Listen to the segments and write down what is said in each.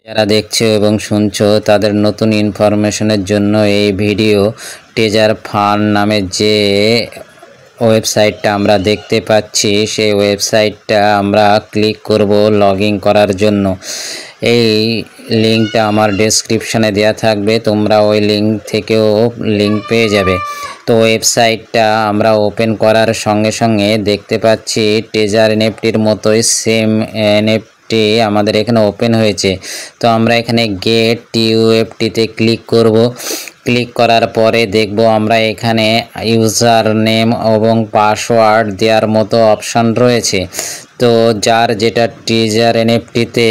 যারা দেখছো এবং শুনছো তাদের নতুন ইনফরমেশনের জন্য এই ভিডিও। ট্রেজার ফান্ড নামে যে ওয়েবসাইটটা আমরা দেখতে পাচ্ছি সেই ওয়েবসাইটটা আমরা ক্লিক করব লগ ইন করার জন্য। এই লিঙ্কটা আমার ডেসক্রিপশানে দেওয়া থাকবে, তোমরা ওই লিঙ্ক থেকেও লিঙ্ক পেয়ে যাবে। তো ওয়েবসাইটটা আমরা ওপেন করার সঙ্গে সঙ্গে দেখতে পাচ্ছি ট্রেজার এনএফটির মতোই সেম এনএফটি আমাদের এখানে ওপেন হয়েছে। তো আমরা এখানে গেট টিউএফটিতে ক্লিক করব। ক্লিক করার পরে দেখব আমরা এখানে ইউজার নেম এবং পাসওয়ার্ড দেওয়ার মতো অপশান রয়েছে। তো যার যেটা ট্রেজার এনএফটিতে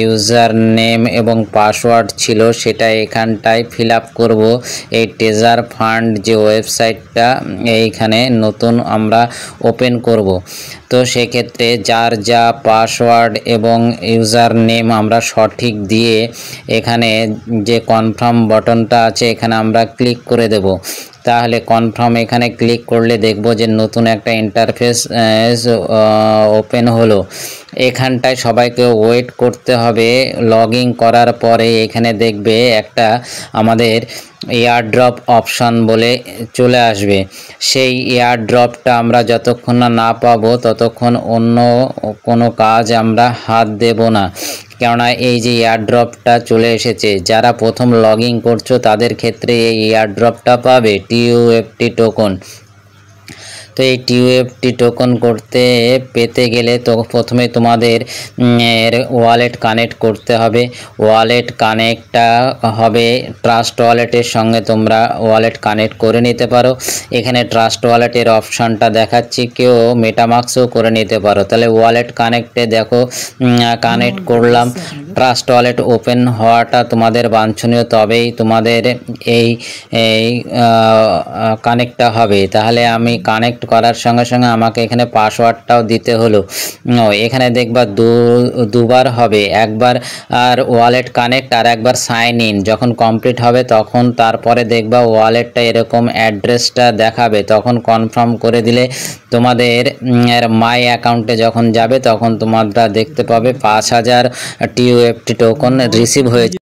ইউজার নেম এবং পাসওয়ার্ড ছিল সেটা এখানটায় ফিল আপ করবো। এই ট্রেজার ফান্ড যে ওয়েবসাইটটা এইখানে নতুন আমরা ওপেন করব। তো সেক্ষেত্রে যার যা পাসওয়ার্ড এবং ইউজার নেম আমরা সঠিক দিয়ে এখানে যে কনফার্ম বাটনটা আছে এখানে আমরা ক্লিক করে দেব। তাহলে কনফার্ম এখানে ক্লিক করলে দেখব যে নতুন একটা ইন্টারফেস ওপেন হলো। এখানটায় সবাইকে ওয়েট করতে হবে। লগ ইন করার পরে এখানে দেখবে একটা আমাদের এয়ারড্রপ অপশান বলে চলে আসবে। সেই এয়ারড্রপটা আমরা যতক্ষণ না পাবো ততক্ষণ অন্য কোনো কাজ আমরা হাত দেব না, কেননা এই যে এয়ারড্রপটা চলে এসেছে। যারা প্রথম লগ ইন করছো তাদের ক্ষেত্রে এই এয়ারড্রপটা পাবে টিউএফটি টোকন। তো এই টিউএফটি টোকন পেতে গেলে তো প্রথমে তোমাদের ওয়ালেট কানেক্ট করতে হবে। ওয়ালেট কানেক্টটা হবে ট্রাস্ট ওয়ালেটের সঙ্গে, তোমরা ওয়ালেট কানেক্ট করে নিতে পারো। এখানে ট্রাস্ট ওয়ালেটের অপশানটা দেখাচ্ছি, কেউ মেটামাস্কও করে নিতে পারো। তাহলে ওয়ালেট কানেক্টে দেখো কানেক্ট করলাম। ট্রাস্ট ওয়ালেট ওপেন হওয়াটা তোমাদের বাঞ্ছনীয়, তবেই তোমাদের এই কানেক্টটা হবে। তাহলে আমি কানেক্ট করার সঙ্গে সঙ্গে আমাকে এখানে পাসওয়ার্ডটাও দিতে হলো। এখানে দেখবা দুবার হবে, একবার আর ওয়ালেট কানেক্ট আর একবার সাইন ইন। যখন কমপ্লিট হবে তখন তারপরে দেখবা ওয়ালেটটা এরকম অ্যাড্রেসটা দেখাবে, তখন কনফার্ম করে দিলে তোমাদের মাই অ্যাকাউন্টে যখন যাবে তখন তোমরা দেখতে পাবে 5000 টিউএফটি টোকন রিসিভ হয়েছে।